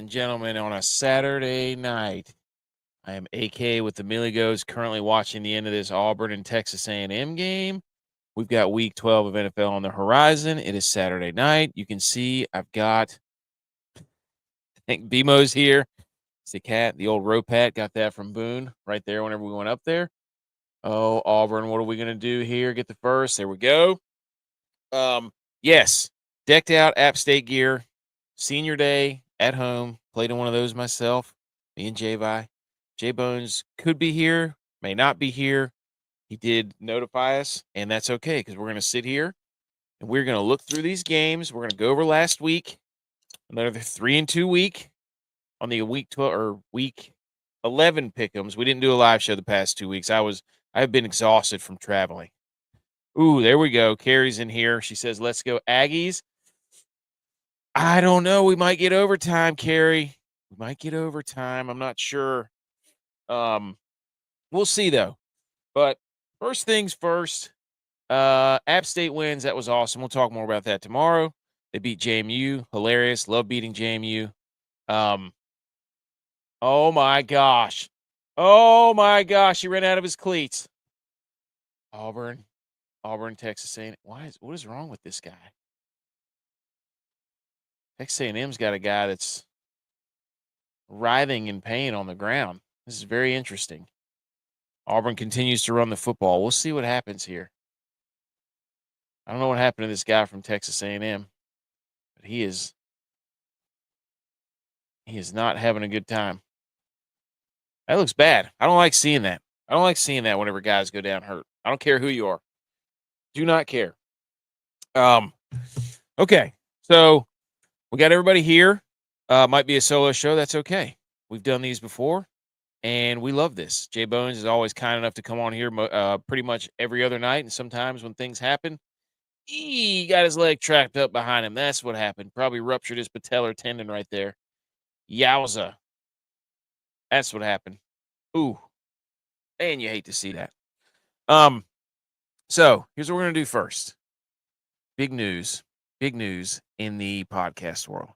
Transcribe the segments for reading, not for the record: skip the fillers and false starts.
and gentlemen, on a Saturday night. I am AK with the Milligos, currently watching the end of this Auburn and Texas A&M game. We've got Week 12 of NFL on the horizon. It is Saturday night. You can see I've got, I think BMO's here. It's the cat, the old rope hat. Got that from Boone right there whenever we went up there. Oh, Auburn, what are we going to do here? Get the first. There we go. Yes, decked out App State gear. Senior day at home. Played in one of those myself. Me and JBonez could be here, may not be here. He did notify us, and that's okay because we're going to sit here and we're going to look through these games. We're going to go over last week, another 3-2 week on the week 12 or week 11 pick'ems. We didn't do a live show the past 2 weeks. I've been exhausted from traveling. Ooh, there we go. Carrie's in here. She says, "Let's go Aggies." I don't know. We might get overtime, Carrie. We might get overtime. I'm not sure. We'll see though. But first things first, App State wins. That was awesome. We'll talk more about that tomorrow. They beat JMU. Hilarious. Love beating JMU. Oh my gosh. Oh my gosh. He ran out of his cleats. Auburn, Texas A&M. What is wrong with this guy? Texas A&M's got a guy that's writhing in pain on the ground. This is very interesting. Auburn continues to run the football. We'll see what happens here. I don't know what happened to this guy from Texas A&M, but he is not having a good time. That looks bad. I don't like seeing that. I don't like seeing that whenever guys go down hurt. I don't care who you are. Do not care. Okay. So we got everybody here. Might be a solo show. That's okay. We've done these before, and we love this. JBonez is always kind enough to come on here pretty much every other night, and sometimes when things happen, he got his leg trapped up behind him. That's what happened. Probably ruptured his patellar tendon right there. Yowza. That's what happened. Ooh. And you hate to see that. So here's what we're going to do first. Big news in the podcast world.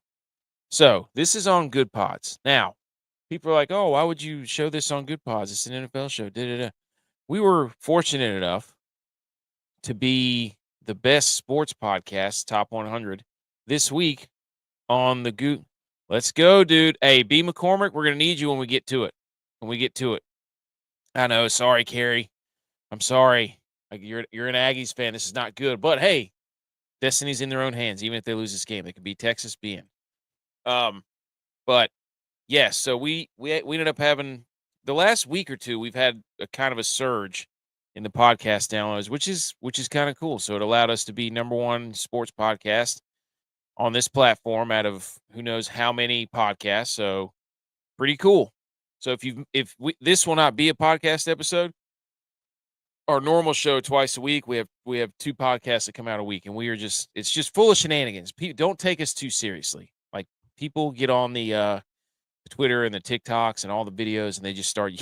So this is on Good Pods. Now, people are like, "Oh, why would you show this on Good Pods? It's an NFL show." We were fortunate enough to be the best sports podcast, top 100, this week on the Good. Let's go, dude. Hey, B. McCormick, we're going to need you when we get to it. I know. Sorry, Carrie. I'm sorry. You're an Aggies fan. This is not good. But, hey, destiny's in their own hands. Even if they lose this game, they could beat Texas, be in. But, yes, so we ended up having the last week or two, we've had a kind of a surge in the podcast downloads, which is kind of cool. So it allowed us to be number one sports podcast on this platform out of who knows how many podcasts. So pretty cool. So this will not be a podcast episode, our normal show twice a week, we have two podcasts that come out a week, and it's just full of shenanigans. Don't take us too seriously. Like, people get on the Twitter and the TikToks and all the videos, and they just start.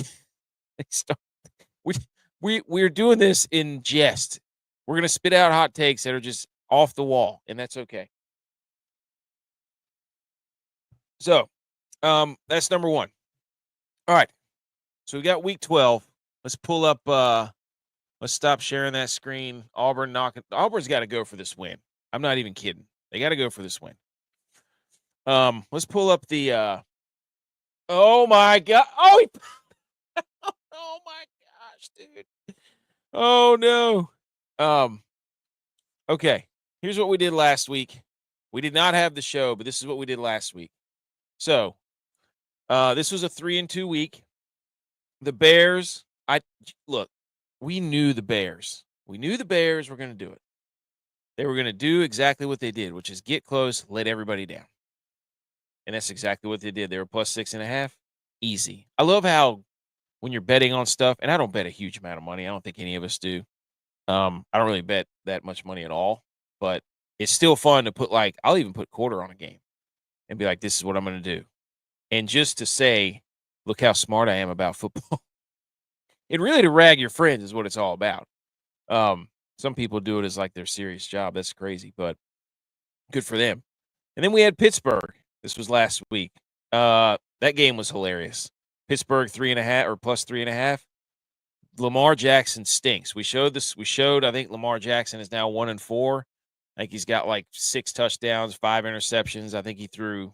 We're doing this in jest. We're gonna spit out hot takes that are just off the wall, and that's okay. So, that's number one. All right. So we got week 12. Let's pull up. Let's stop sharing that screen. Auburn's got to go for this win. I'm not even kidding. They got to go for this win. Let's pull up the. Oh my God! Oh, oh my gosh, dude! Oh no. Okay. Here's what we did last week. We did not have the show, but this is what we did last week. So, this was a 3-2 week. The Bears. We knew the Bears. We knew the Bears were going to do it. They were going to do exactly what they did, which is get close, let everybody down. And that's exactly what they did. They were plus 6.5. Easy. I love how when you're betting on stuff, and I don't bet a huge amount of money. I don't think any of us do. I don't really bet that much money at all. But it's still fun to put, I'll even put quarter on a game and be like, this is what I'm going to do. And just to say, look how smart I am about football. And really to rag your friends is what it's all about. Some people do it as like their serious job. That's crazy, but good for them. And then we had Pittsburgh. This was last week. That game was hilarious. Pittsburgh 3.5 or plus 3.5. Lamar Jackson stinks. We showed this. We showed. I think Lamar Jackson is now 1-4. I think he's got like 6 touchdowns, 5 interceptions. I think he threw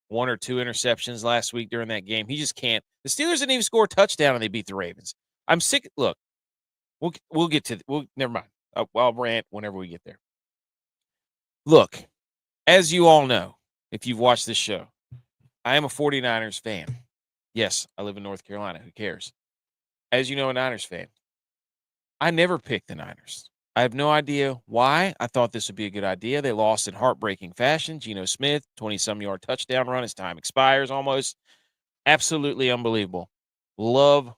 1 or 2 interceptions last week during that game. He just can't. The Steelers didn't even score a touchdown and they beat the Ravens. I'm sick. Look, we'll get to. Never mind. I'll rant whenever we get there. Look, as you all know, if you've watched this show, I am a 49ers fan. Yes, I live in North Carolina. Who cares? As you know, a Niners fan. I never picked the Niners. I have no idea why. I thought this would be a good idea. They lost in heartbreaking fashion. Geno Smith, 20-some-yard touchdown run. His time expires almost. Absolutely unbelievable. Love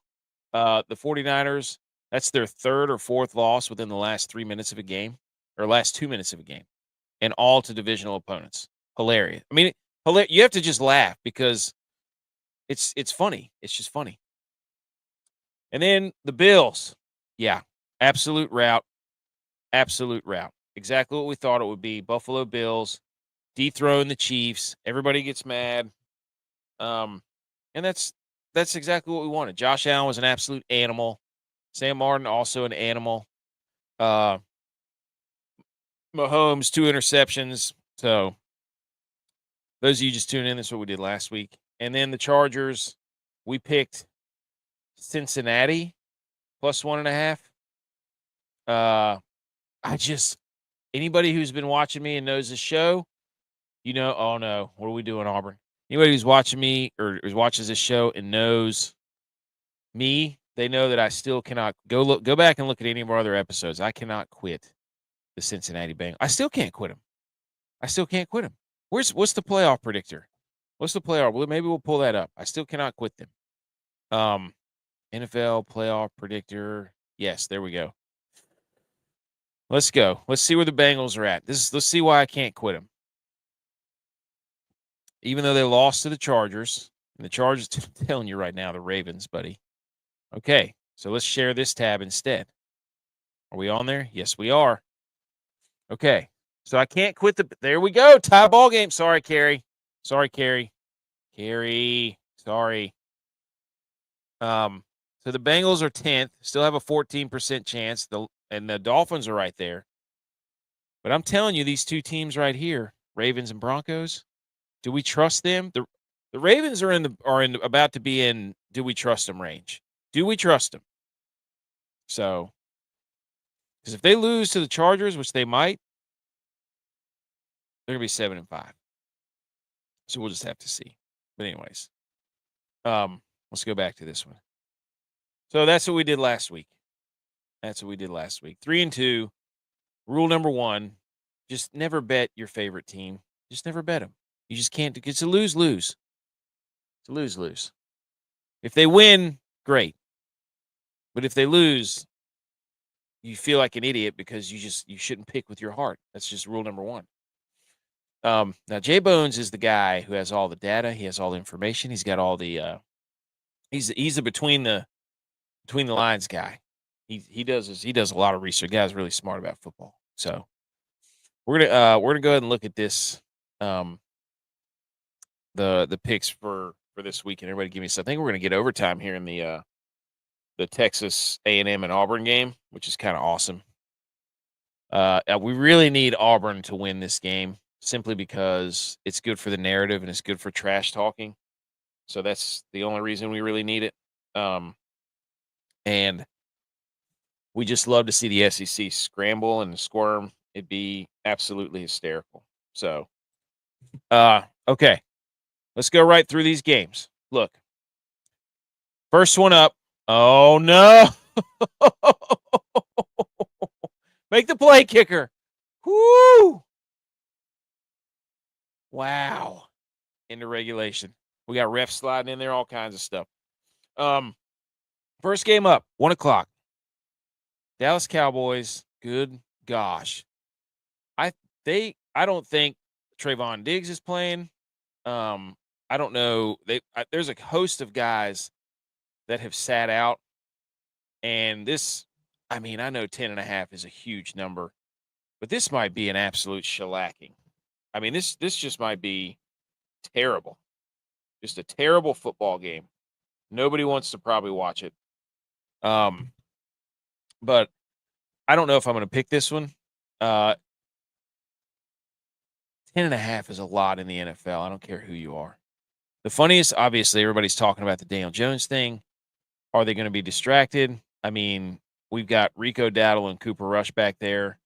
the 49ers. That's their 3rd or 4th loss within the last 3 minutes of a game, or last 2 minutes of a game, and all to divisional opponents. Hilarious. I mean, you have to just laugh because it's funny. It's just funny. And then the Bills. Yeah, absolute rout. Absolute rout. Exactly what we thought it would be. Buffalo Bills dethrone the Chiefs. Everybody gets mad. And that's exactly what we wanted. Josh Allen was an absolute animal. Sam Martin also an animal. Mahomes 2 interceptions. So those of you just tuning in, that's what we did last week. And then the Chargers, we picked Cincinnati plus 1.5. Anybody who's been watching me and knows the show, oh no, what are we doing, Auburn? Anybody who's watching me or watches this show and knows me, they know that I still cannot go back and look at any of our other episodes. I cannot quit the Cincinnati Bengals. I still can't quit them. What's the playoff predictor? What's the playoff? Well, maybe we'll pull that up. I still cannot quit them. NFL playoff predictor. Yes, there we go. Let's go. Let's see where the Bengals are at. Let's see why I can't quit them. Even though they lost to the Chargers, and the Chargers, I'm telling you right now, the Ravens, buddy. Okay, so let's share this tab instead. Are we on there? Yes, we are. Okay, so I can't quit there we go. Tie ball game. Sorry, Carrie. Sorry. So the Bengals are 10th, still have a 14% chance. And the Dolphins are right there. But I'm telling you, these two teams right here, Ravens and Broncos, do we trust them? The Ravens are about to be in do we trust them range. Do we trust them? So, because if they lose to the Chargers, which they might, they're going to be 7-5. So we'll just have to see. But anyways, let's go back to this one. So that's what we did last week. 3-2. Rule number 1, just never bet your favorite team. Just never bet them. You just can't. It's a lose-lose. It's a lose-lose. If they win, great. But if they lose, you feel like an idiot because you shouldn't pick with your heart. That's just rule number 1. Now JBonez is the guy who has all the data. He has all the information. He's got all the he's a between the lines guy. He does a lot of research. The guy's really smart about football. So we're gonna go ahead and look at this the picks for this week, and everybody give me something. I think we're gonna get overtime here in the Texas A&M and Auburn game, which is kind of awesome. We really need Auburn to win this game simply because it's good for the narrative and it's good for trash talking. So that's the only reason we really need it. And we just love to see the SEC scramble and squirm. It'd be absolutely hysterical. So, okay, let's go right through these games. Look, first one up. Oh, no. Make the play, kicker. Woo! Wow. Into regulation. We got refs sliding in there, all kinds of stuff. First game up, 1 o'clock. Dallas Cowboys. Good gosh. I don't think Trayvon Diggs is playing. I don't know. There's a host of guys that have sat out. And I know 10.5 is a huge number, but this might be an absolute shellacking. This just might be terrible. Just a terrible football game. Nobody wants to probably watch it. But I don't know if I'm going to pick this one. 10.5 is a lot in the NFL. I don't care who you are. The funniest, obviously, everybody's talking about the Daniel Jones thing. Are they going to be distracted? I mean, we've got Rico Dowdle and Cooper Rush back there.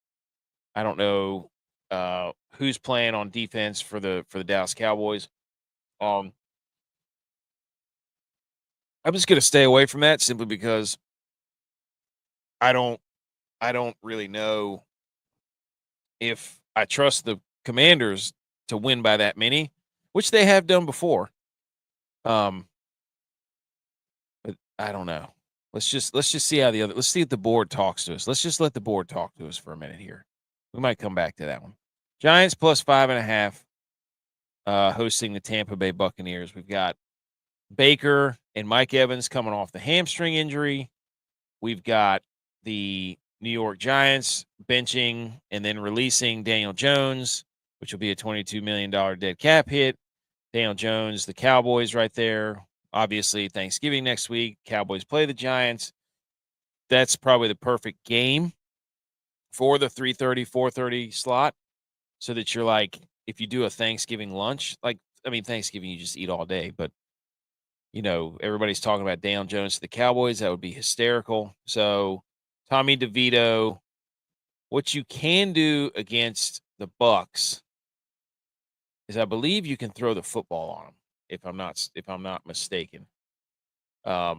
I don't know who's playing on defense for the Dallas Cowboys. I'm just going to stay away from that simply because I don't really know if I trust the Commanders to win by that many, which they have done before. But I don't know. Let's just see how let's see if the board talks to us. Let's just let the board talk to us for a minute here. We might come back to that one. Giants plus 5.5, hosting the Tampa Bay Buccaneers. We've got Baker and Mike Evans coming off the hamstring injury. We've got the New York Giants benching and then releasing Daniel Jones, which will be a $22 million dead cap hit. Daniel Jones, the Cowboys right there. Obviously, Thanksgiving next week. Cowboys play the Giants. That's probably the perfect game for the 3:30, 4:30 slot so that you're like, if you do a Thanksgiving lunch, Thanksgiving you just eat all day, but everybody's talking about Daniel Jones to the Cowboys. That would be hysterical. So Tommy DeVito, what you can do against the Bucs is I believe you can throw the football on them, if I'm not mistaken. But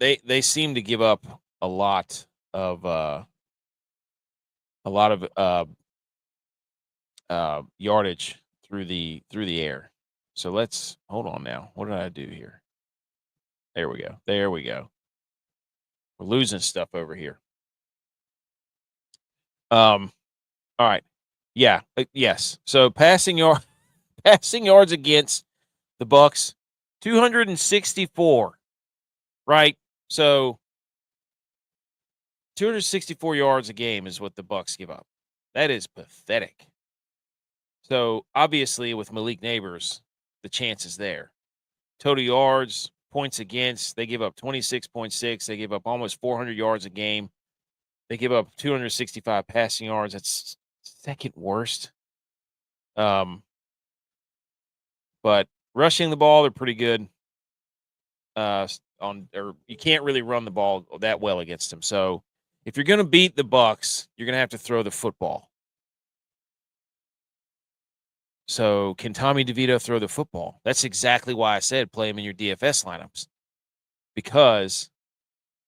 they seem to give up a lot of yardage through the air. So let's hold on now. What did I do here? There we go. We're losing stuff over here. All right. Yeah. Yes. So passing yards against the Bucs, 264. Right. So 264 yards a game is what the Bucs give up. That is pathetic. So obviously with Malik Neighbors, the chance is there. Total yards, points against, they give up 26.6. They give up almost 400 yards a game. They give up 265 passing yards. That's second worst. But rushing the ball, they're pretty good. Or you can't really run the ball that well against them. So if you're going to beat the Bucs, you're going to have to throw the football. So can Tommy DeVito throw the football? That's exactly why I said play him in your DFS lineups, because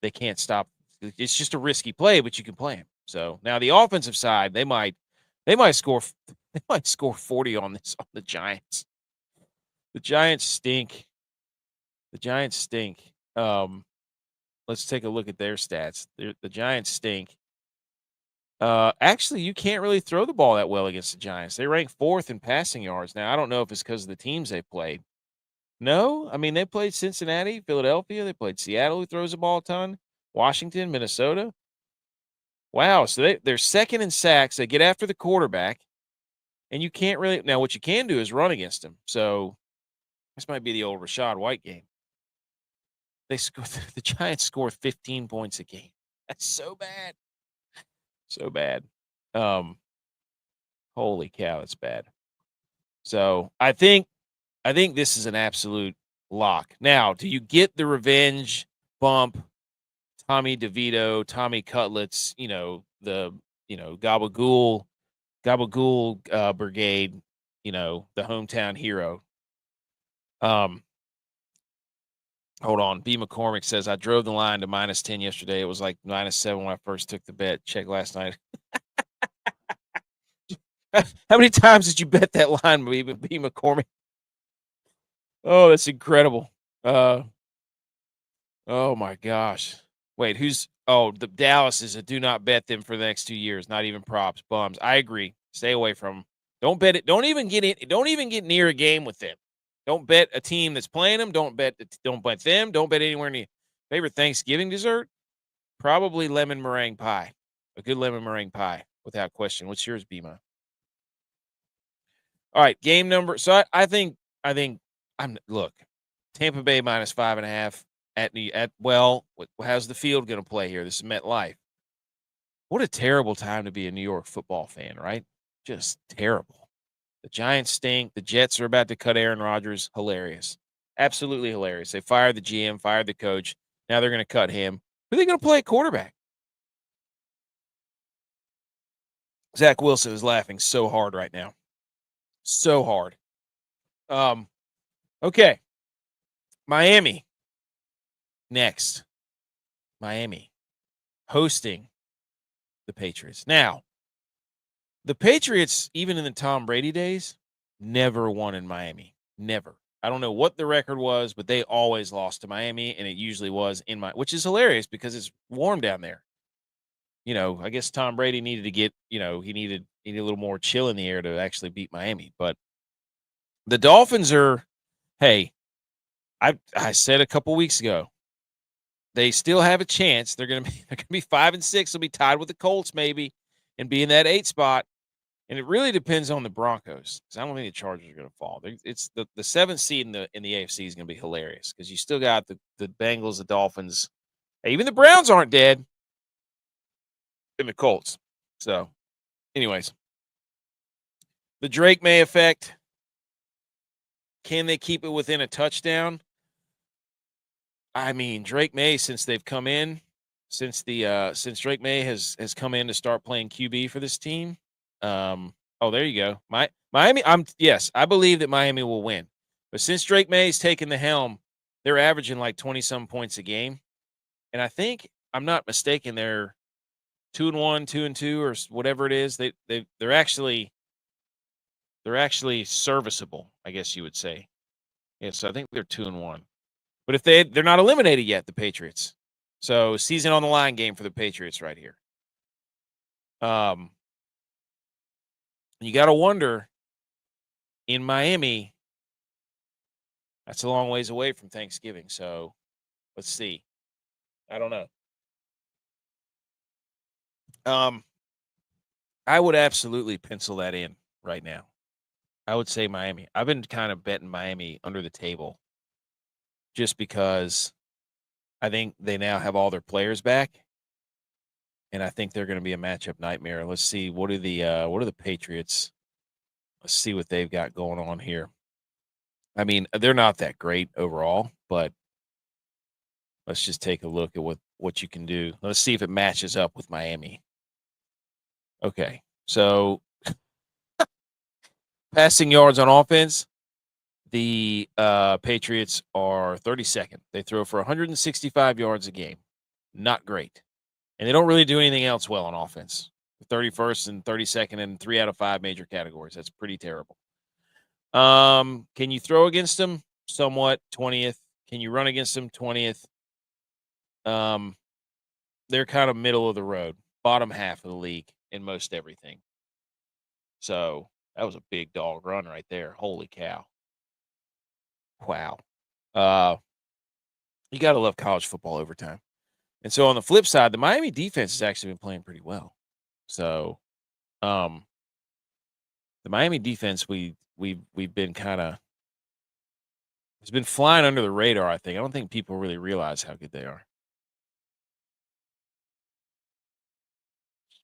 they can't stop. It's just a risky play, but you can play him. So now the offensive side, they might score 40 on the Giants. The Giants stink. Let's take a look at their stats. The Giants stink. Actually, you can't really throw the ball that well against the Giants. They rank 4th in passing yards. Now, I don't know if it's because of the teams they played. No, I mean, they played Cincinnati, Philadelphia. They played Seattle, who throws the ball a ton. Washington, Minnesota. Wow, so they're second in sacks. They get after the quarterback, and you can't really – now, what you can do is run against them. So this might be the old Rachaad White game. The Giants score 15 points a game. That's so bad. So bad. Holy cow, it's bad. So I think this is an absolute lock. Now, do you get the revenge bump? Tommy DeVito, Tommy Cutlets, the Gabagool Brigade, the hometown hero. Hold on. B. McCormick says, I drove the line to -10 yesterday. It was like -7 when I first took the bet. Check last night. How many times did you bet that line, B. McCormick? Oh, that's incredible. Oh my gosh. Wait, the Dallas is a do not bet them for the next 2 years. Not even props, bums. I agree. Stay away from them. Don't bet it. Don't even get near a game with them. Don't bet a team that's playing them. Don't bet them. Don't bet anywhere near. Favorite Thanksgiving dessert? Probably lemon meringue pie. A good lemon meringue pie, without question. What's yours, Bima? All right, game number. So I think I think look, Tampa Bay minus 5.5 how's the field going to play here? This is MetLife. What a terrible time to be a New York football fan, right? Just terrible. The Giants stink. The Jets are about to cut Aaron Rodgers. Hilarious. Absolutely hilarious. They fired the GM, fired the coach. Now they're going to cut him. Who are they going to play at quarterback? Zach Wilson is laughing so hard right now. So hard. Okay. Miami. Next. Miami hosting the Patriots. Now, the Patriots, even in the Tom Brady days, never won in Miami. Never. I don't know what the record was, but they always lost to Miami, and it usually was in which is hilarious because it's warm down there. I guess Tom Brady needed to get, he needed a little more chill in the air to actually beat Miami. But the Dolphins are, hey, I said a couple weeks ago, they still have a chance. They're gonna be 5-6. They'll be tied with the Colts maybe, and be in that 8 spot. And it really depends on the Broncos because I don't think the Chargers are going to fall. It's the 7th seed in the AFC is going to be hilarious because you still got the Bengals, the Dolphins, even the Browns aren't dead, and the Colts. So, anyways, the Drake May effect. Can they keep it within a touchdown? I mean, Drake May, since they've come in, since Drake May has come in to start playing QB for this team. Oh, there you go. Miami. I believe that Miami will win. But since Drake May's taken the helm, they're averaging like 20-some points a game. And I think, I'm not mistaken, they're 2-1, 2-2, or whatever it is. They're actually serviceable, I guess you would say. Yeah, so I think they're 2-1. But if they're not eliminated yet, the Patriots. So season on the line game for the Patriots right here. You got to wonder, in Miami, that's a long ways away from Thanksgiving. So let's see. I don't know. I would absolutely pencil that in right now. I would say Miami. I've been kind of betting Miami under the table just because I think they now have all their players back. And I think they're going to be a matchup nightmare. Let's see. What are the Patriots? Let's see what they've got going on here. I mean, they're not that great overall, but let's just take a look at what you can do. Let's see if it matches up with Miami. Okay. So passing yards on offense, the Patriots are 32nd. They throw for 165 yards a game. Not great. And they don't really do anything else well on offense. 31st and 32nd in 3 out of 5 major categories. That's pretty terrible. Can you throw against them? Somewhat. 20th. Can you run against them? 20th. They're kind of middle of the road, bottom half of the league in most everything. So that was a big dog run right there. Holy cow. Wow. You got to love college football overtime. And so on the flip side, the Miami defense has actually been playing pretty well. So, the Miami defense, we've been it's been flying under the radar, I think. I don't think people really realize how good they are.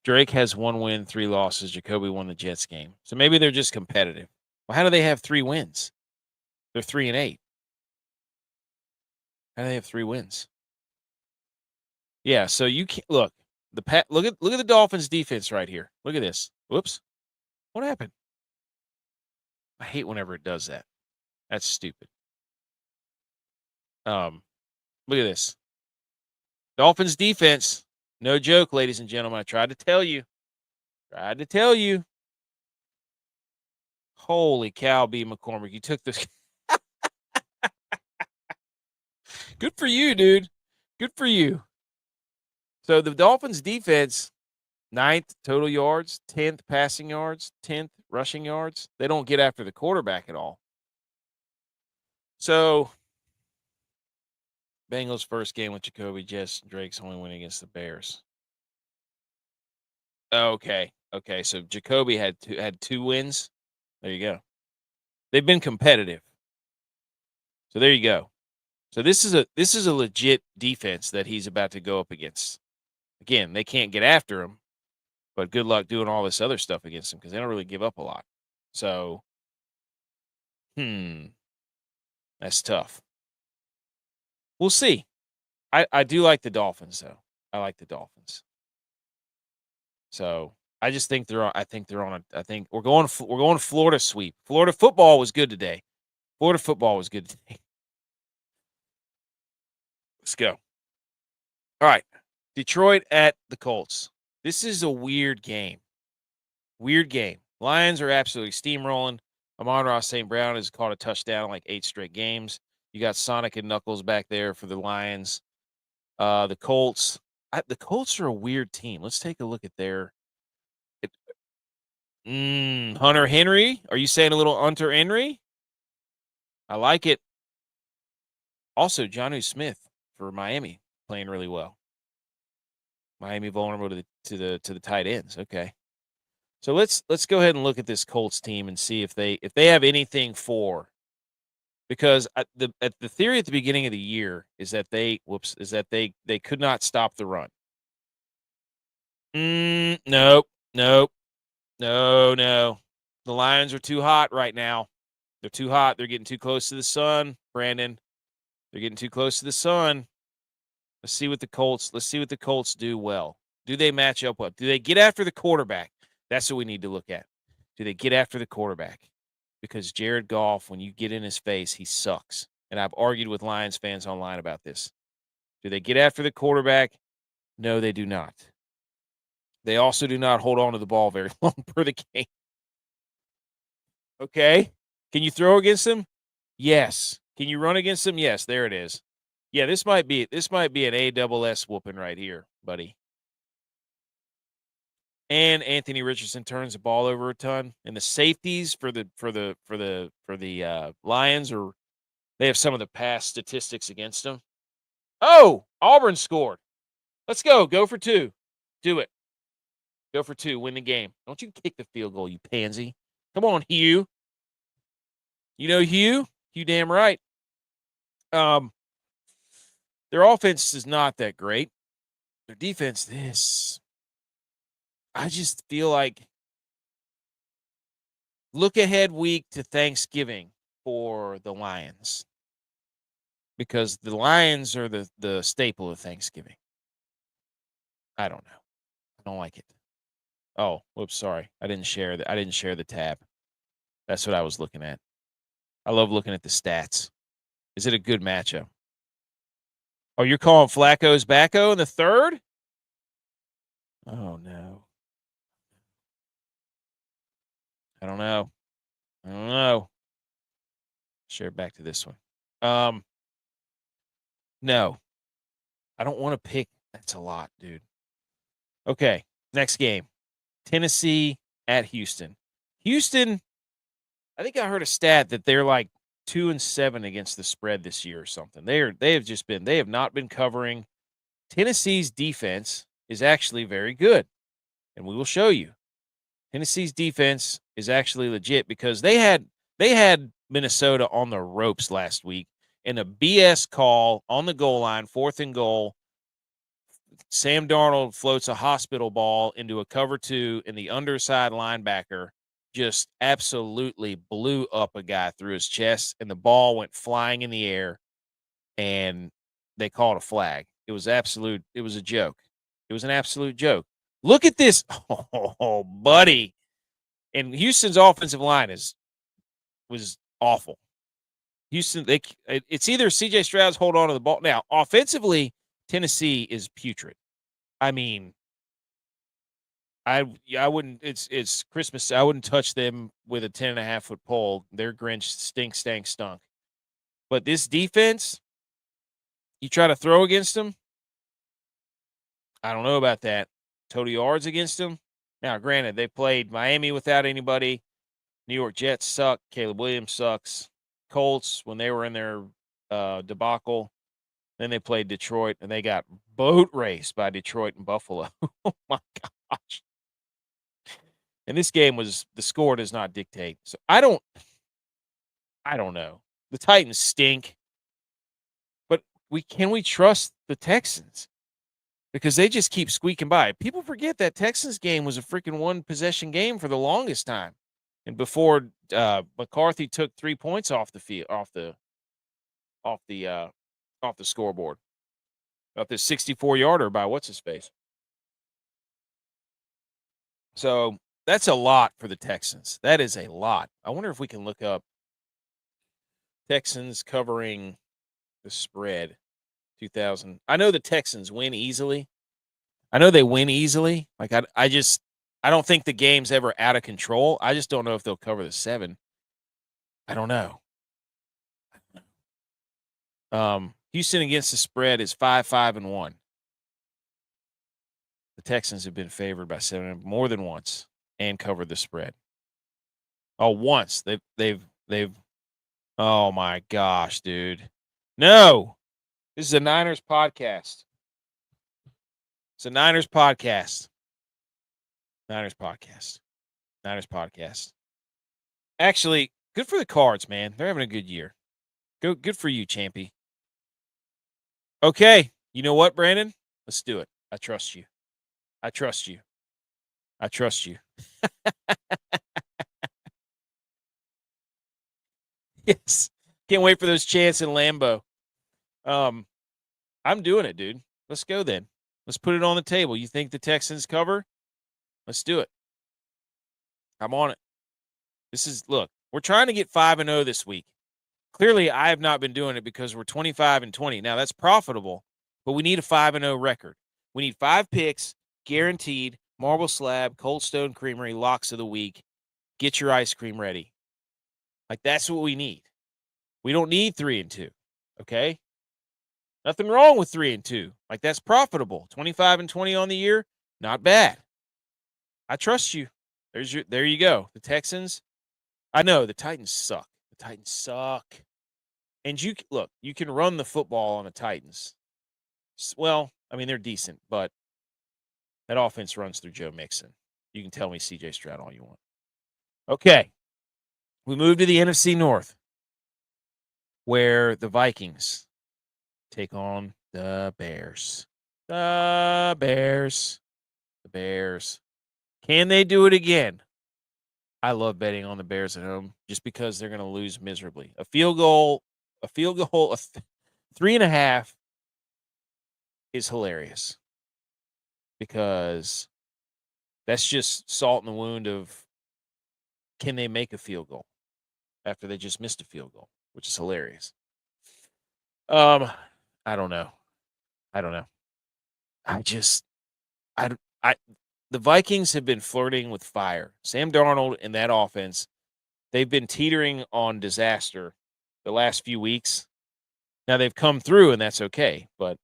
Drake has 1 win, 3 losses. Jacoby won the Jets game. So maybe they're just competitive. Well, how do they have 3 wins? They're 3-8. How do they have 3 wins? Yeah, so you can't look at the Dolphins defense right here. Look at this. Whoops. What happened? I hate whenever it does that. That's stupid. Look at this. Dolphins defense. No joke, ladies and gentlemen. I tried to tell you. Holy cow, B. McCormick. You took this. Good for you, dude. Good for you. So the Dolphins defense, 9th total yards, 10th passing yards, 10th rushing yards. They don't get after the quarterback at all. So Bengals first game with Jacoby, Jets, Drake's only win against the Bears. Okay. So Jacoby had 2 wins. There you go. They've been competitive. So there you go. So this is a legit defense that he's about to go up against. Again, they can't get after him, but good luck doing all this other stuff against him because they don't really give up a lot. So, that's tough. We'll see. I do like the Dolphins though. I like the Dolphins. So I just think they're on. I think we're going Florida sweep. Florida football was good today. Florida football was good today. Let's go. All right. Detroit at the Colts. This is a weird game. Weird game. Lions are absolutely steamrolling. Amon-Ra St. Brown has caught a touchdown in like 8 straight games. You got Sonic and Knuckles back there for the Lions. The Colts. The Colts are a weird team. Let's take a look at their. Hunter Henry. Are you saying a little Hunter Henry? I like it. Also, Jonnu Smith for Miami playing really well. Miami vulnerable to the tight ends. Okay. So let's go ahead and look at this Colts team and see if they have anything for, because the theory at the beginning of the year is that they could not stop the run. Nope. No. The Lions are too hot right now. They're too hot. They're getting too close to the sun, Brandon. They're getting too close to the sun. Let's see what the Colts do well. Do they match up well? Do they get after the quarterback? That's what we need to look at. Do they get after the quarterback? Because Jared Goff, when you get in his face, he sucks. And I've argued with Lions fans online about this. Do they get after the quarterback? No, they do not. They also do not hold on to the ball very long per the game. Okay. Can you throw against them? Yes. Can you run against them? Yes. There it is. Yeah, this might be an ASS whooping right here, buddy. And Anthony Richardson turns the ball over a ton. And the safeties for the Lions they have some of the past statistics against them. Oh, Auburn scored. Let's go. Go for 2. Do it. Go for 2. Win the game. Don't you kick the field goal, you pansy. Come on, Hugh. You know Hugh? You damn right. Their offense is not that great. Their defense, I just feel like look ahead week to Thanksgiving for the Lions, because the Lions are the staple of Thanksgiving. I don't know. I don't like it. Oh, whoops, sorry. I didn't share the tab. That's what I was looking at. I love looking at the stats. Is it a good matchup? Oh, you're calling Flacco's backo in the 3rd? Oh no. I don't know. Share back to this one. No. I don't want to pick. That's a lot, dude. Okay, next game. Tennessee at Houston. Houston, I think I heard a stat that they're like 2-7 against the spread this year or something. They have not been covering. Tennessee's defense is actually very good, and we will show you. Tennessee's defense is actually legit because they had Minnesota on the ropes last week in a BS call on the goal line, 4th and goal. Sam Darnold floats a hospital ball into a cover 2, and the underside linebacker just absolutely blew up a guy through his chest, and the ball went flying in the air, and they called a flag. It was a joke. It was an absolute joke. Look at this. Oh, buddy. And Houston's offensive line was awful. Houston, it's either CJ Stroud's hold on to the ball. Now, offensively, Tennessee is putrid. I mean, I wouldn't. It's Christmas. I wouldn't touch them with a 10.5-foot pole. Their Grinch stunk. But this defense, you try to throw against them. I don't know about that. Total yards against them. Now, granted, they played Miami without anybody. New York Jets suck. Caleb Williams sucks. Colts, when they were in their debacle, then they played Detroit, and they got boat raced by Detroit and Buffalo. Oh, my gosh. And this game the score does not dictate. So I don't know. The Titans stink. can we trust the Texans? Because they just keep squeaking by. People forget that Texans game was a freaking one possession game for the longest time. And before McCarthy took 3 points off the field, off the scoreboard, off this 64-yarder by what's his face. So that's a lot for the Texans. That is a lot. I wonder if we can look up Texans covering the spread 2000. I know the Texans win easily. I know they win easily. Like I don't think the game's ever out of control. I just don't know if they'll cover the 7. I don't know. Houston against the spread is 5-5-1. The Texans have been favored by 7 more than once and covered the spread. Oh, once. They've oh my gosh, dude. No. This is a Niners podcast. It's a Niners podcast. Niners podcast. Niners podcast. Actually, good for the Cards, man. They're having a good year. Good for you, Champy. Okay. You know what, Brandon? Let's do it. I trust you. I trust you. I trust you. Yes. Can't wait for those chants in Lambeau. I'm doing it, dude. Let's go then. Let's put it on the table. You think the Texans cover? Let's do it. I'm on it. Look, we're trying to get 5-0 this week. Clearly, I have not been doing it because we're 25-20. Now, that's profitable, but we need a 5-0 record. We need 5 picks, guaranteed, Marble Slab, Cold Stone Creamery, locks of the week. Get your ice cream ready. Like, that's what we need. We don't need 3-2, okay? Nothing wrong with 3-2. Like, that's profitable. 25-20 on the year, not bad. I trust you. There you go. The Texans. I know the Titans suck. The Titans suck. And you can run the football on the Titans. Well, I mean, they're decent, but that offense runs through Joe Mixon. You can tell me C.J. Stroud all you want. Okay. We move to the NFC North, where the Vikings take on the Bears. The Bears. Can they do it again? I love betting on the Bears at home just because they're going to lose miserably. A field goal, 3.5 is hilarious because that's just salt in the wound of can they make a field goal after they just missed a field goal, which is hilarious. I don't know. The Vikings have been flirting with fire. Sam Darnold and that offense, they've been teetering on disaster the last few weeks. Now they've come through, and that's okay, but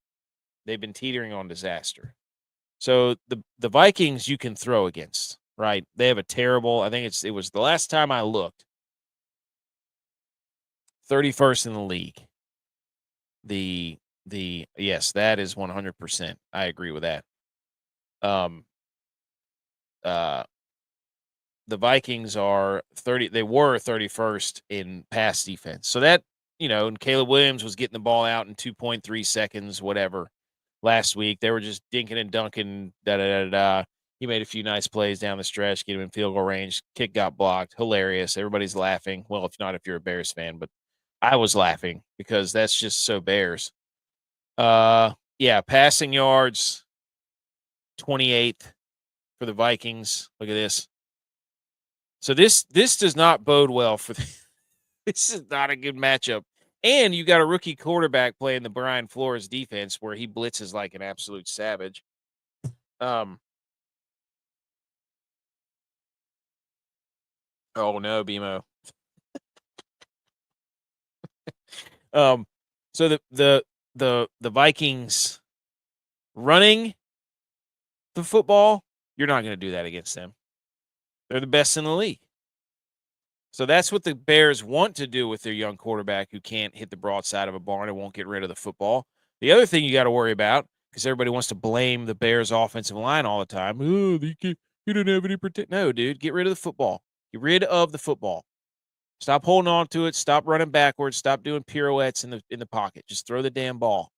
they've been teetering on disaster. So the Vikings you can throw against, right? They have a terrible, I think it was the last time I looked, 31st in the league. Yes, that is 100%. I agree with that. The Vikings are 30. They were 31st in pass defense. So that, and Caleb Williams was getting the ball out in 2.3 seconds, whatever, last week. They were just dinking and dunking, da-da-da-da. He made a few nice plays down the stretch, get him in field goal range. Kick got blocked. Hilarious. Everybody's laughing. Well, if you're a Bears fan, but I was laughing because that's just so Bears. Yeah, passing yards, 28th for the Vikings. Look at this. So this does not bode well for this is not a good matchup. And you got a rookie quarterback playing the Brian Flores defense where he blitzes like an absolute savage. Oh no, BMO. So the Vikings running the football, you're not going to do that against them. They're the best in the league. So that's what the Bears want to do with their young quarterback who can't hit the broadside of a barn and won't get rid of the football. The other thing you got to worry about, because everybody wants to blame the Bears' offensive line all the time. Oh, he didn't have any protect. No, dude, get rid of the football. Get rid of the football. Stop holding on to it. Stop running backwards. Stop doing pirouettes in the pocket. Just throw the damn ball.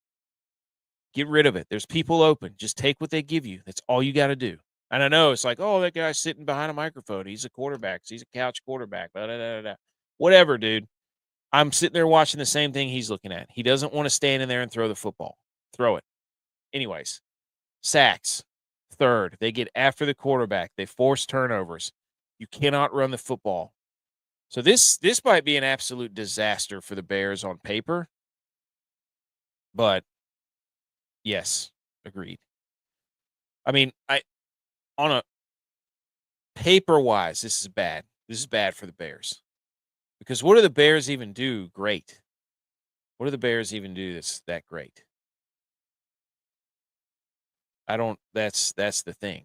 Get rid of it. There's people open. Just take what they give you. That's all you got to do. And I know it's like, oh, that guy's sitting behind a microphone. He's a quarterback. He's a couch quarterback. Blah, blah, blah, blah. Whatever, dude. I'm sitting there watching the same thing he's looking at. He doesn't want to stand in there and throw the football. Throw it. Anyways, sacks. Third, they get after the quarterback. They force turnovers. You cannot run the football. So this might be an absolute disaster for the Bears on paper. But yes, agreed. I mean, on a paper-wise, this is bad. This is bad for the Bears. Because what do the Bears even do great? What do the Bears even do that's that great? That's the thing.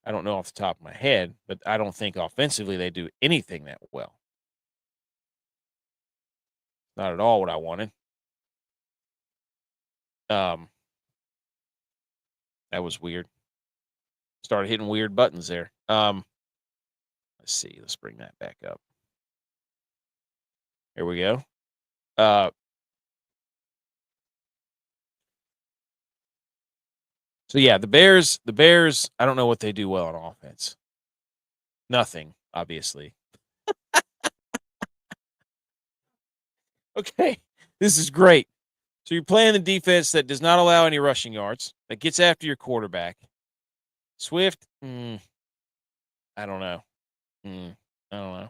I don't know off the top of my head, but I don't think offensively they do anything that well. Not at all what I wanted. That was weird. Started hitting weird buttons there. Let's see. Let's bring that back up. Here we go. So yeah, the Bears, I don't know what they do well on offense. Nothing, obviously. Okay, this is great. So you're playing the defense that does not allow any rushing yards, that gets after your quarterback. Swift, I don't know. I don't know.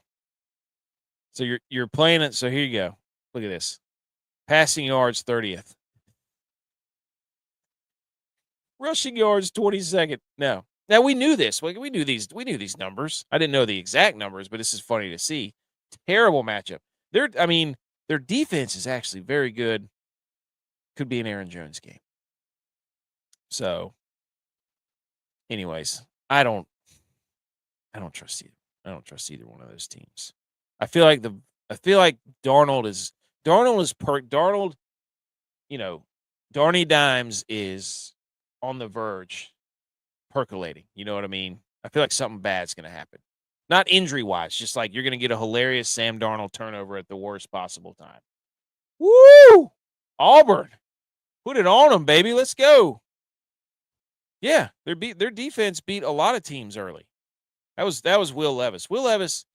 So you're playing it. So here you go. Look at this. Passing yards 30th. Rushing yards 22nd. No. Now we knew this. We knew these numbers. I didn't know the exact numbers, but this is funny to see. Terrible matchup. Their defense is actually very good. Could be an Aaron Jones game. So, anyways, I don't trust either. I don't trust either one of those teams. I feel like Darnold is Darny Dimes is on the verge, percolating. You know what I mean? I feel like something bad's going to happen. Not injury-wise, just like you're going to get a hilarious Sam Darnold turnover at the worst possible time. Woo! Auburn. Put it on them, baby. Let's go. Yeah, their defense beat a lot of teams early. That was Will Levis. Will Levis,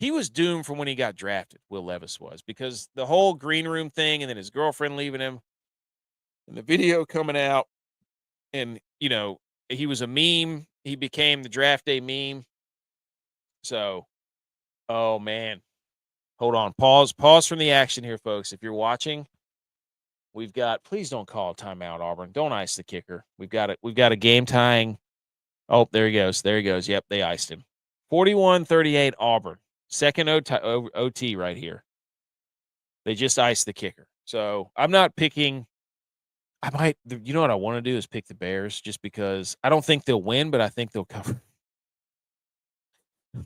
he was doomed from when he got drafted, Will Levis was, because the whole green room thing and then his girlfriend leaving him and the video coming out. And, he was a meme. He became the draft day meme. So, oh, man. Hold on. Pause from the action here, folks. If you're watching, we've got – please don't call a timeout, Auburn. Don't ice the kicker. We've got a game tying. Oh, there he goes. There he goes. Yep, they iced him. 41-38 Auburn. Second OT right here. They just iced the kicker. So, I'm not picking – you know what I want to do is pick the Bears just because I don't think they'll win, but I think they'll cover.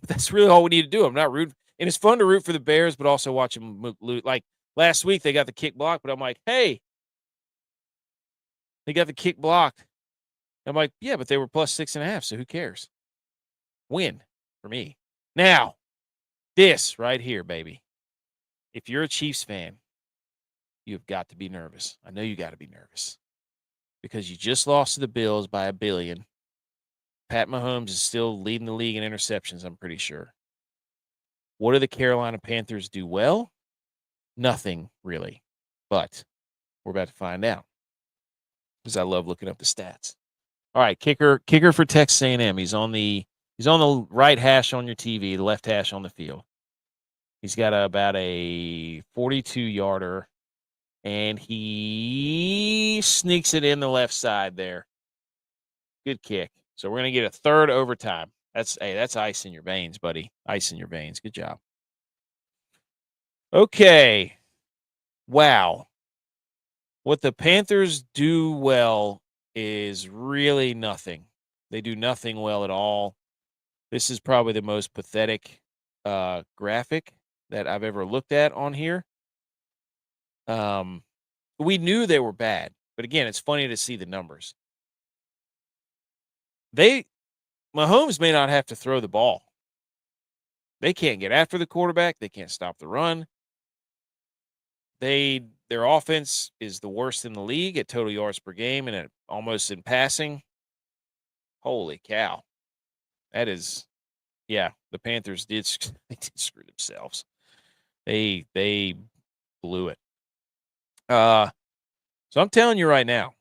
That's really all we need to do. I'm not rooting. And it's fun to root for the Bears, but also watch them lose. Like last week, they got the kick blocked, but I'm like, hey, they got the kick blocked. I'm like, yeah, but they were plus 6.5, so who cares? Win for me. Now, this right here, baby. If you're a Chiefs fan, you've got to be nervous. I know you got to be nervous because you just lost to the Bills by 1 billion. Pat Mahomes is still leading the league in interceptions, I'm pretty sure. What do the Carolina Panthers do well? Nothing, really. But we're about to find out because I love looking up the stats. All right, kicker for Texas A&M. He's on the right hash on your TV, the left hash on the field. He's got about a 42-yarder. And he sneaks it in the left side there. Good kick. So we're going to get a third overtime. That's ice in your veins, buddy. Ice in your veins. Good job. Okay. Wow. What the Panthers do well is really nothing. They do nothing well at all. This is probably the most pathetic graphic that I've ever looked at on here. We knew they were bad, but again, it's funny to see the numbers. Mahomes may not have to throw the ball. They can't get after the quarterback. They can't stop the run. They Their offense is the worst in the league at total yards per game and almost in passing. Holy cow. That is, yeah, the Panthers did screw themselves. They blew it. So I'm telling you right now,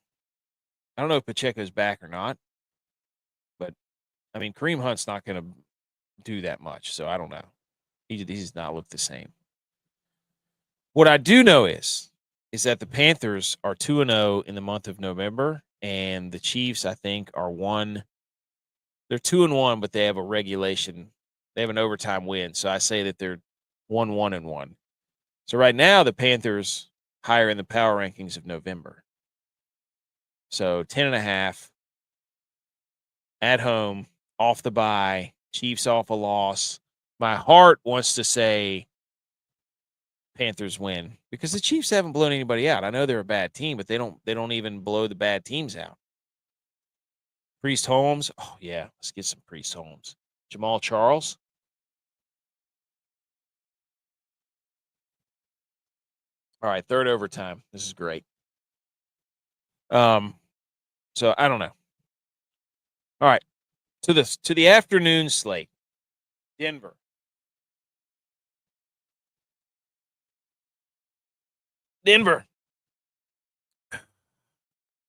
I don't know if Pacheco's back or not, but I mean, Kareem Hunt's not going to do that much, so I don't know. He does not look the same. What I do know is that the Panthers are 2-0 in the month of November, and the Chiefs, I think, are 1. They're 2-1, but they have a regulation. They have an overtime win, so I say that they're 1-1-1. So right now, the Panthers higher in the power rankings of November. So 10.5 at home, off the bye, Chiefs off a loss. My heart wants to say Panthers win because the Chiefs haven't blown anybody out. I know they're a bad team, but they don't even blow the bad teams out. Priest Holmes, oh yeah, let's get some Priest Holmes. Jamal Charles. All right, third overtime. This is great. So I don't know. All right, to the afternoon slate. Denver.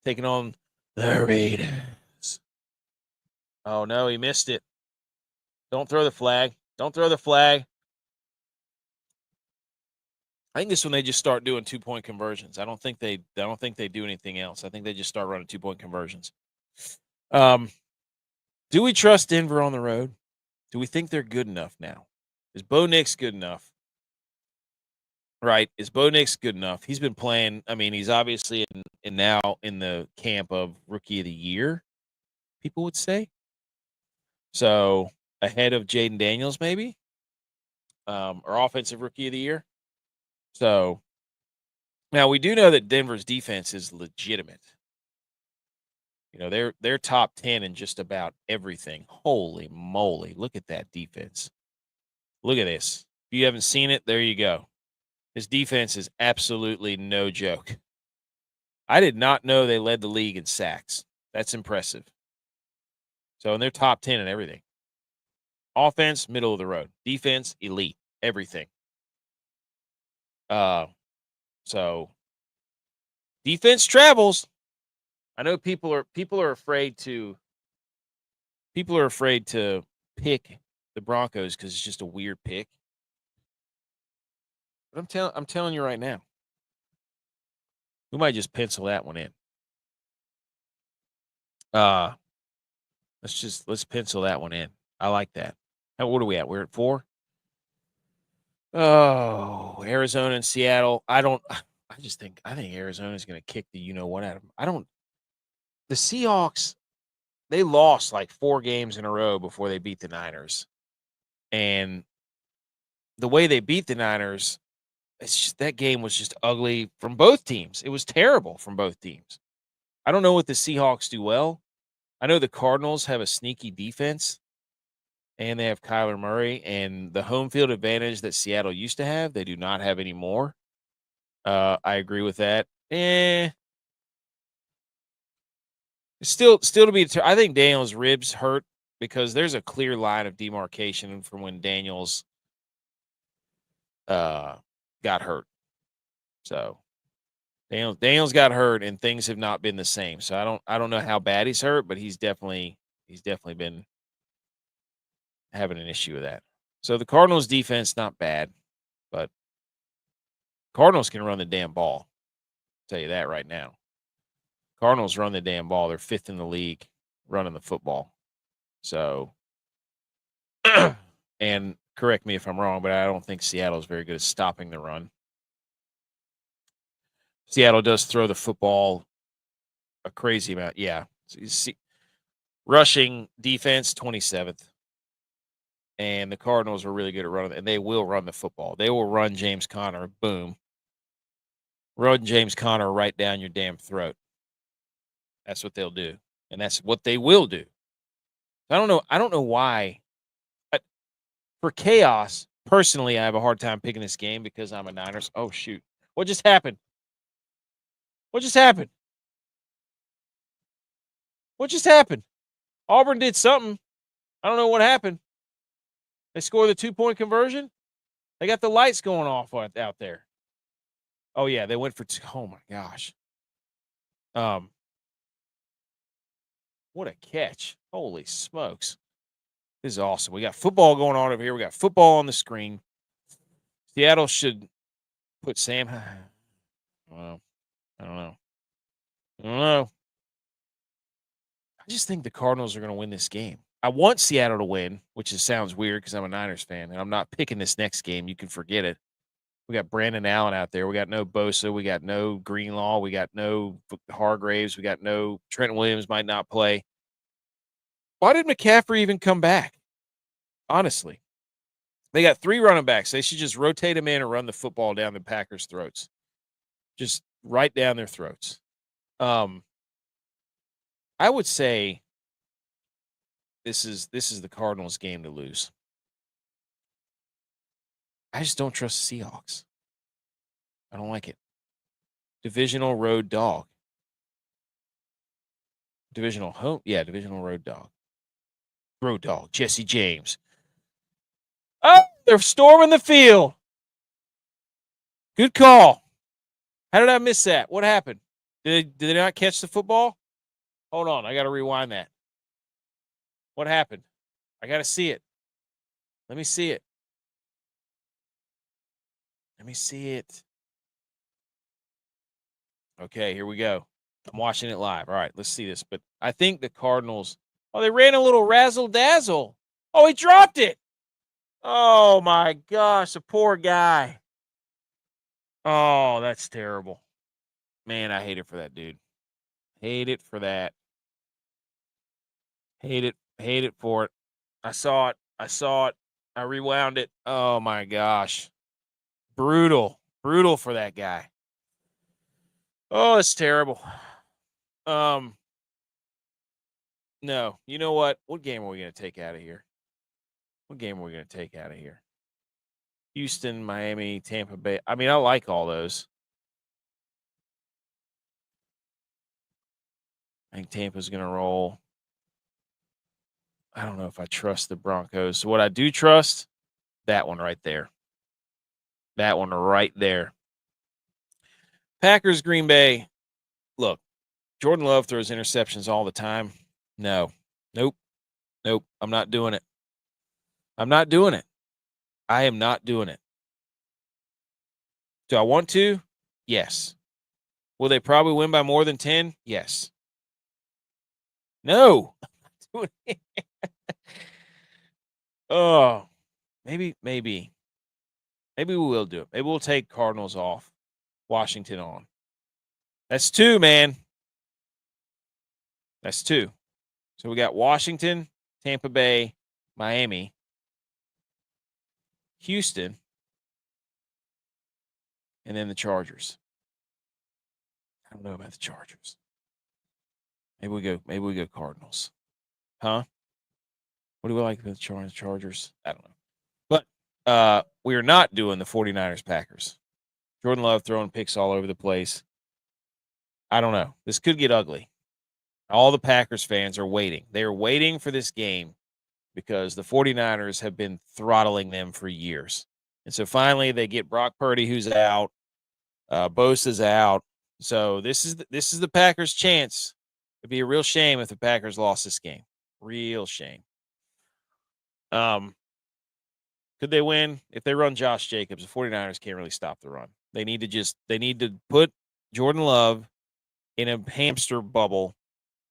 Taking on the Raiders. Oh no, he missed it. Don't throw the flag. Don't throw the flag. I think this one they just start doing 2-point conversions. I don't think they do anything else. I think they just start running 2-point conversions. Do we trust Denver on the road? Do we think they're good enough now? Is Bo Nix good enough? Right? Is Bo Nix good enough? He's been playing. I mean, he's obviously now in the camp of Rookie of the Year, people would say. So ahead of Jaden Daniels, maybe, or Offensive Rookie of the Year. So now we do know that Denver's defense is legitimate. You know, they're top 10 in just about everything. Holy moly. Look at that defense. Look at this. If you haven't seen it, there you go. His defense is absolutely no joke. I did not know they led the league in sacks. That's impressive. So, and they're top 10 in everything. Offense, middle of the road. Defense, elite. Everything. So defense travels. I know people are afraid to pick the Broncos because it's just a weird pick. But I'm telling you right now, we might just pencil that one in. Let's pencil that one in. I like that. What are we at? We're at 4. Oh, Arizona and Seattle. I think Arizona's going to kick the you-know-what out of them. The Seahawks, they lost like 4 games in a row before they beat the Niners. And the way they beat the Niners, that game was just ugly from both teams. It was terrible from both teams. I don't know what the Seahawks do well. I know the Cardinals have a sneaky defense. And they have Kyler Murray, and the home field advantage that Seattle used to have, they do not have anymore. I agree with that. Still to be. I think Daniels' ribs hurt because there's a clear line of demarcation from when Daniels got hurt. So Daniels got hurt, and things have not been the same. So I don't know how bad he's hurt, but he's definitely been having an issue with that. So the Cardinals' defense not bad, but Cardinals can run the damn ball. I'll tell you that right now. Cardinals run the damn ball. They're 5th in the league running the football. So, and correct me if I'm wrong, but I don't think Seattle is very good at stopping the run. Seattle does throw the football a crazy amount. Yeah. So you see, rushing defense, 27th. And the Cardinals are really good at running, and they will run the football. They will run James Conner, boom. Run James Conner right down your damn throat. That's what they'll do, and that's what they will do. I don't know why. For chaos, personally, I have a hard time picking this game because I'm a Niners. Oh shoot! What just happened? What just happened? What just happened? Auburn did something. I don't know what happened. They scored the 2-point conversion. They got the lights going off out there. Oh yeah, they went for 2. Oh my gosh. What a catch. Holy smokes. This is awesome. We got football going on over here. We got football on the screen. Seattle should put Sam. Well, I don't know. I don't know. I just think the Cardinals are going to win this game. I want Seattle to win, which sounds weird because I'm a Niners fan, and I'm not picking this next game. You can forget it. We got Brandon Allen out there. We got no Bosa. We got no Greenlaw. We got no Hargraves. We got no Trent Williams might not play. Why did McCaffrey even come back? Honestly, they got 3 running backs. They should just rotate them in and run the football down the Packers' throats. Just right down their throats. I would say this is the Cardinals' game to lose. I just don't trust the Seahawks. I don't like it. Divisional road dog. Divisional home? Yeah, divisional road dog. Road dog. Jesse James. Oh, they're storming the field. Good call. How did I miss that? What happened? Did they not catch the football? Hold on. I got to rewind that. What happened? I got to see it. Let me see it. Let me see it. Okay, here we go. I'm watching it live. All right, let's see this. But I think the Cardinals, they ran a little razzle-dazzle. Oh, he dropped it. Oh, my gosh, the poor guy. Oh, that's terrible. Man, I hate it for that dude. Hate it for that. Hate it for it. I saw it. I rewound it. Oh, my gosh. Brutal for that guy. Oh, it's terrible. No. You know what? What game are we going to take out of here? Houston, Miami, Tampa Bay. I mean, I like all those. I think Tampa's going to roll. I don't know if I trust the Broncos. So what I do trust, that one right there. That one right there. Packers, Green Bay. Look, Jordan Love throws interceptions all the time. No. Nope. I'm not doing it. I am not doing it. Do I want to? Yes. Will they probably win by more than 10? Yes. No. Oh, maybe we will do it. Maybe we'll take Cardinals off, Washington on. That's 2, man. That's 2. So we got Washington, Tampa Bay, Miami, Houston, and then the Chargers. I don't know about the Chargers. Maybe we go Cardinals. Huh? What do we like with the Chargers? I don't know. But we are not doing the 49ers Packers. Jordan Love throwing picks all over the place. I don't know. This could get ugly. All the Packers fans are waiting. They are waiting for this game because the 49ers have been throttling them for years. And so finally they get Brock Purdy, who's out. Bosa's out. So this is the Packers' chance. It'd be a real shame if the Packers lost this game. Real shame. Could they win? If they run Josh Jacobs, the 49ers can't really stop the run. They need to put Jordan Love in a hamster bubble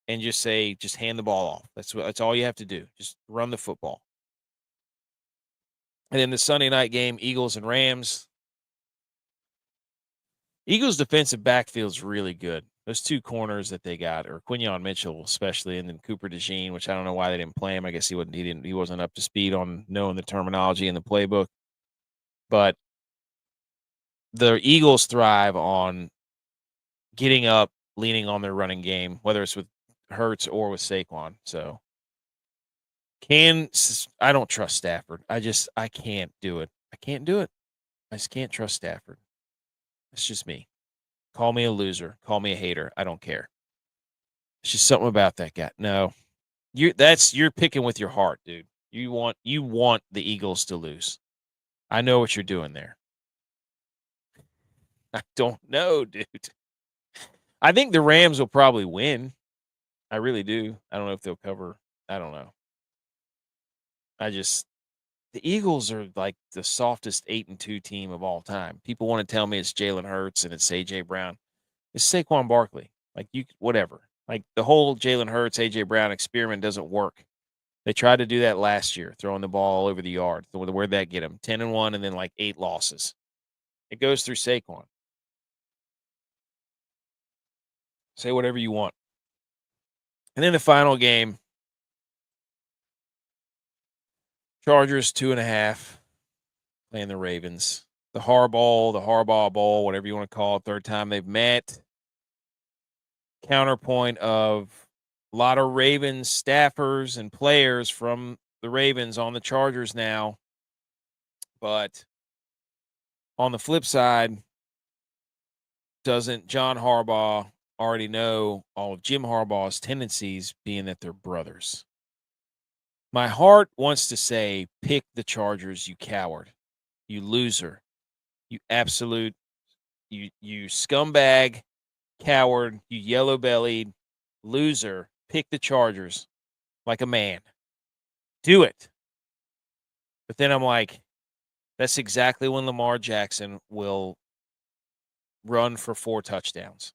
and just hand the ball off. That's all you have to do. Just run the football. And then the Sunday night game, Eagles and Rams. Eagles' defensive backfield is really good. Those 2 corners that they got, or Quinyon Mitchell especially, and then Cooper DeJean, which I don't know why they didn't play him. I guess he wasn't up to speed on knowing the terminology in the playbook. But the Eagles thrive on getting up, leaning on their running game, whether it's with Hurts or with Saquon. So I don't trust Stafford. I can't do it. I can't do it. I just can't trust Stafford. It's just me. Call me a loser. Call me a hater. I don't care. It's just something about that guy. No, you're picking with your heart, dude. You want the Eagles to lose. I know what you're doing there. I don't know, dude. I think the Rams will probably win. I really do. I don't know if they'll cover. I don't know. The Eagles are like the softest 8-2 team of all time. People want to tell me it's Jalen Hurts and it's AJ Brown. It's Saquon Barkley. Like whatever. Like the whole Jalen Hurts, AJ Brown experiment doesn't work. They tried to do that last year, throwing the ball all over the yard. Where'd that get them? 10-1 and then like 8 losses. It goes through Saquon. Say whatever you want. And then the final game, Chargers 2.5, playing the Ravens. The Harbaugh Bowl, whatever you want to call it, third time they've met. Counterpoint of a lot of Ravens staffers and players from the Ravens on the Chargers now. But on the flip side, doesn't John Harbaugh already know all of Jim Harbaugh's tendencies, being that they're brothers? My heart wants to say, pick the Chargers, you coward, you loser, you absolute, you scumbag, coward, you yellow-bellied loser. Pick the Chargers like a man. Do it. But then I'm like, that's exactly when Lamar Jackson will run for 4 touchdowns.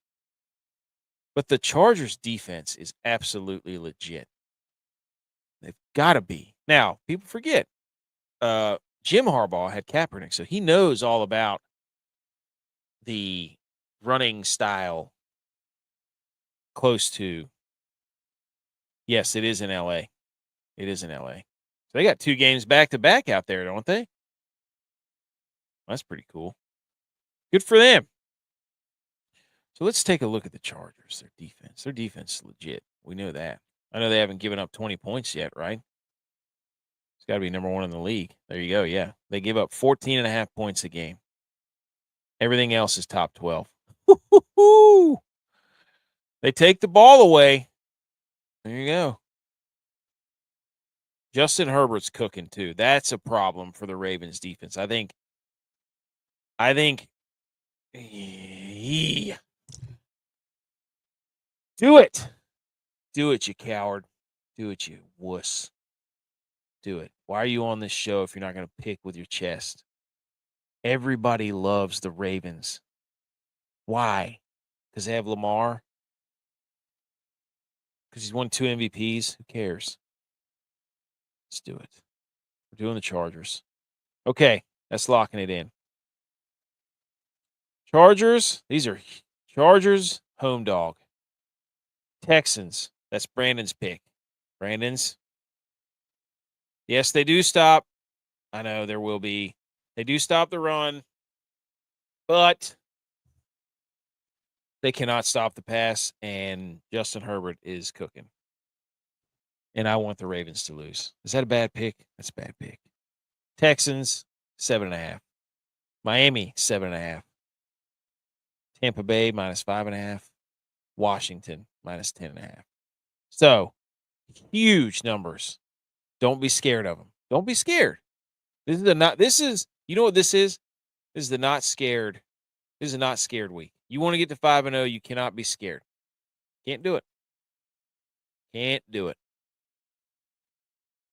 But the Chargers defense is absolutely legit. They've got to be. Now, people forget, Jim Harbaugh had Kaepernick, so he knows all about the running style close to. Yes, it is in L.A. It is in L.A. So they got 2 games back-to-back out there, don't they? That's pretty cool. Good for them. So let's take a look at the Chargers, their defense. Their defense is legit. We know that. I know they haven't given up 20 points yet, right? It's got to be number 1 in the league. There you go, yeah. They give up 14.5 points a game. Everything else is top 12. Woo-hoo-hoo! They take the ball away. There you go. Justin Herbert's cooking too. That's a problem for the Ravens defense. I think do it. Do it, you coward. Do it, you wuss. Do it. Why are you on this show if you're not going to pick with your chest? Everybody loves the Ravens. Why? Because they have Lamar? Because he's won 2 MVPs? Who cares? Let's do it. We're doing the Chargers. Okay, that's locking it in. Chargers, these are Chargers, home dog. Texans, that's Brandon's pick. Brandon's. Yes, they do stop. I know there will be. They do stop the run, but they cannot stop the pass, and Justin Herbert is cooking. And I want the Ravens to lose. Is that a bad pick? That's a bad pick. Texans, 7.5. Miami, 7.5. Tampa Bay, -5.5. Washington, -10.5. So, huge numbers. Don't be scared of them. Don't be scared. You know what this is? This is the not scared. This is a not scared week. You want to get to 5-0, you cannot be scared. Can't do it. Can't do it.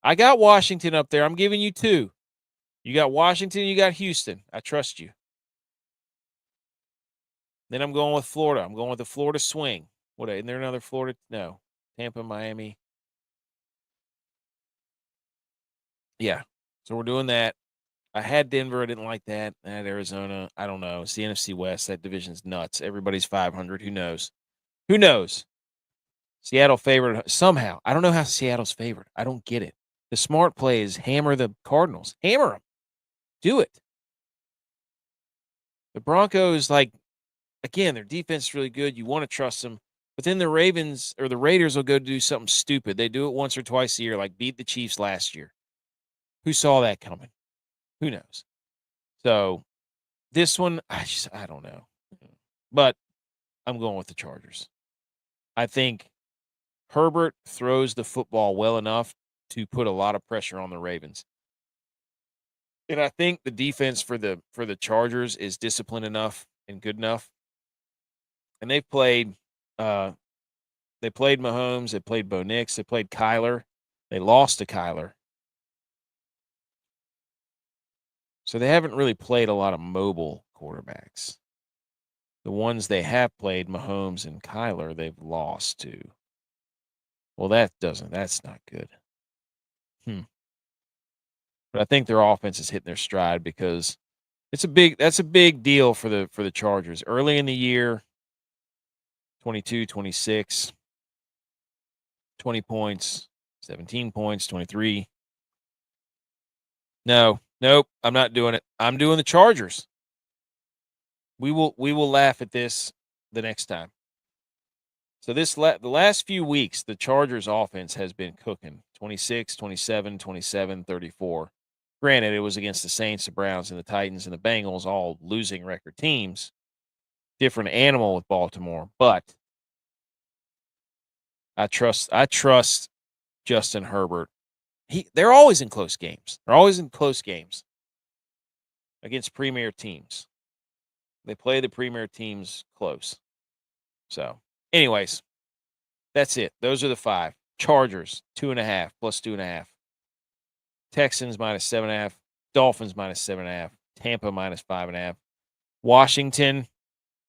I got Washington up there. I'm giving you 2. You got Washington, you got Houston. I trust you. Then I'm going with Florida. I'm going with the Florida swing. Isn't there another Florida? No. Tampa, Miami. Yeah. So we're doing that. I had Denver. I didn't like that. I had Arizona. I don't know. It's the NFC West. That division's nuts. Everybody's 500. Who knows? Who knows? Seattle favored somehow. I don't know how Seattle's favored. I don't get it. The smart play is hammer the Cardinals. Hammer them. Do it. The Broncos, again, their defense is really good. You want to trust them. But then the Ravens or the Raiders will go do something stupid. They do it once or twice a year, like beat the Chiefs last year. Who saw that coming? Who knows? So this one, I don't know. But I'm going with the Chargers. I think Herbert throws the football well enough to put a lot of pressure on the Ravens. And I think the defense for the Chargers is disciplined enough and good enough. And they played Mahomes, they played Bo Nix, they played Kyler. They lost to Kyler. So they haven't really played a lot of mobile quarterbacks. The ones they have played, Mahomes and Kyler, they've lost to. Well, that's not good. But I think their offense is hitting their stride because that's a big deal for the Chargers. Early in the year, 22, 26, 20 points, 17 points, 23. Nope, I'm not doing it. I'm doing the Chargers. We will laugh at this the next time. So the last few weeks, the Chargers offense has been cooking. 26, 27, 27, 34. Granted, it was against the Saints, the Browns, and the Titans and the Bengals, all losing record teams. Different animal with Baltimore, but I trust Justin Herbert. They're always in close games. They're always in close games against premier teams. They play the premier teams close. So, anyways, that's it. Those are the 5. Chargers, 2.5 plus 2.5. Texans minus 7.5. Dolphins minus 7.5. Tampa minus 5.5. Washington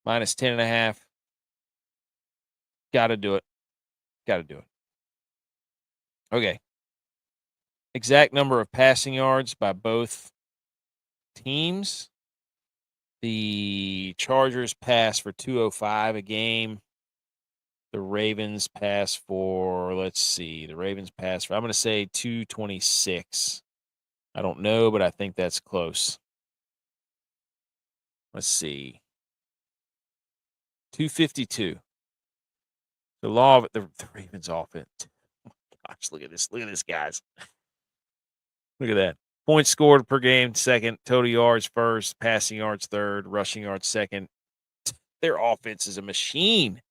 minus 10.5. Got to do it. Okay. Exact number of passing yards by both teams. The Chargers pass for 205 a game. The Ravens pass for, I'm going to say 226. I don't know, but I think that's close. Let's see. 252. The law of the Ravens offense. Oh my gosh, look at this. Look at this, guys. Look at that. Points scored per game, second. Total yards first. Passing yards third. Rushing yards second. Their offense is a machine.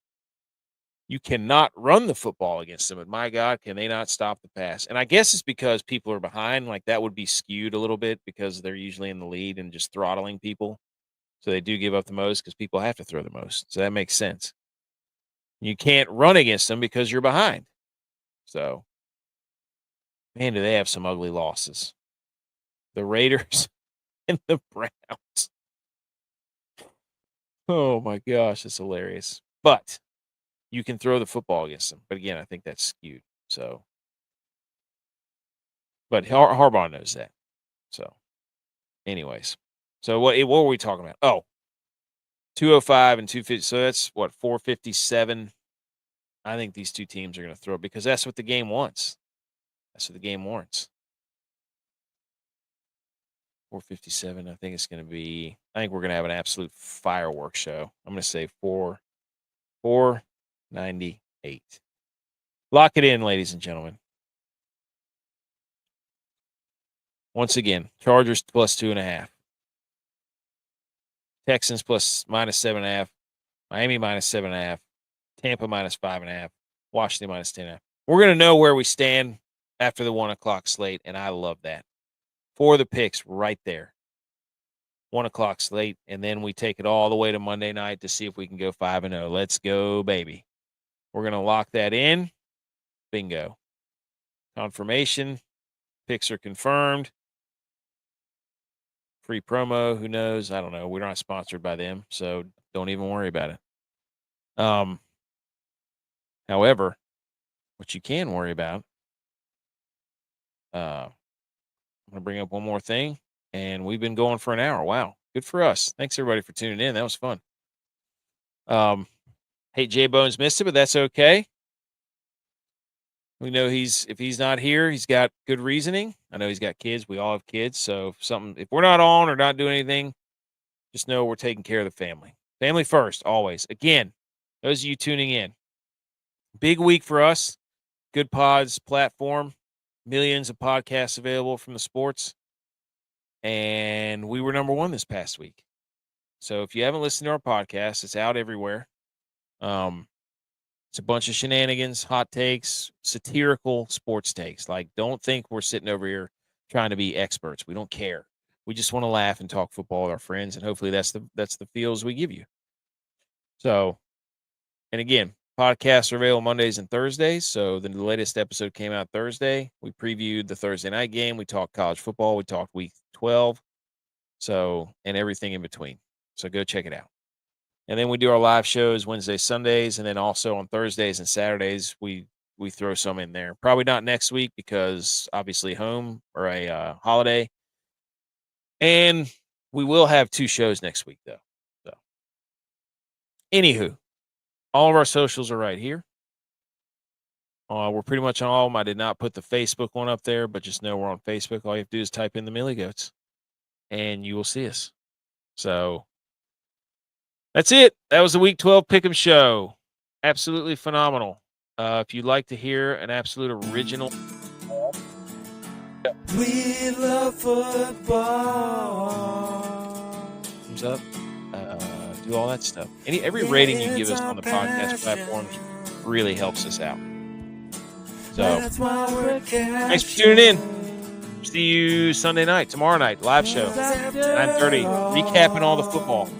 You cannot run the football against them. And my God, can they not stop the pass? And I guess it's because people are behind. Like that would be skewed a little bit because they're usually in the lead and just throttling people. So they do give up the most because people have to throw the most. So that makes sense. You can't run against them because you're behind. So, man, do they have some ugly losses. The Raiders and the Browns. Oh, my gosh, it's hilarious. But you can throw the football against them. But, again, I think that's skewed. So, but Harbaugh knows that. So, anyways. So, what were we talking about? Oh, 205 and 250. So, that's, 457. I think these two teams are going to throw it because that's what the game wants. That's what the game warrants. 457. I think we're going to have an absolute fireworks show. I'm going to say 498. Lock it in, ladies and gentlemen. Once again, Chargers plus 2.5. Texans minus 7.5. Miami minus 7.5. Tampa minus 5.5. Washington minus 10.5. We're going to know where we stand after the 1 o'clock slate, and I love that. 4 of the picks right there. 1 o'clock slate, and then we take it all the way to Monday night to see if we can go 5-0. Let's go, baby. We're going to lock that in. Bingo. Confirmation. Picks are confirmed. Free promo. Who knows? I don't know. We're not sponsored by them, so don't even worry about it. However, what you can worry about, I'm going to bring up one more thing, and we've been going for an hour. Wow. Good for us. Thanks, everybody, for tuning in. That was fun. Hey, JBonez missed it, but that's okay. We know if he's not here, he's got good reasoning. I know he's got kids. We all have kids. So if we're not on or not doing anything, just know we're taking care of the family. Family first, always. Again, those of you tuning in, big week for us. Good Pods platform. Millions of podcasts available from the sports. And we were number 1 this past week. So if you haven't listened to our podcast, it's out everywhere. It's a bunch of shenanigans, hot takes, satirical sports takes. Like, don't think we're sitting over here trying to be experts. We don't care. We just want to laugh and talk football with our friends, and hopefully that's the feels we give you. So, and again, podcasts are available Mondays and Thursdays. So the latest episode came out Thursday. We previewed the Thursday night game. We talked college football. We talked week 12. So, and everything in between. So go check it out. And then we do our live shows Wednesdays, Sundays, and then also on Thursdays and Saturdays, we throw some in there. Probably not next week because obviously home or a holiday. And we will have 2 shows next week, though. So, anywho, all of our socials are right here. We're pretty much on all of them. I did not put the Facebook one up there, but just know we're on Facebook. All you have to do is type in the Millie Goats, and you will see us. So, that's it. That was the Week 12 Pick'em Show. Absolutely phenomenal. If you'd like to hear an absolute original, we love football. Thumbs up. Do all that stuff. Every rating you give us on the podcast platforms really helps us out. So, thanks for tuning in. See you Sunday night, tomorrow night, live show, 9:30, recapping all the football.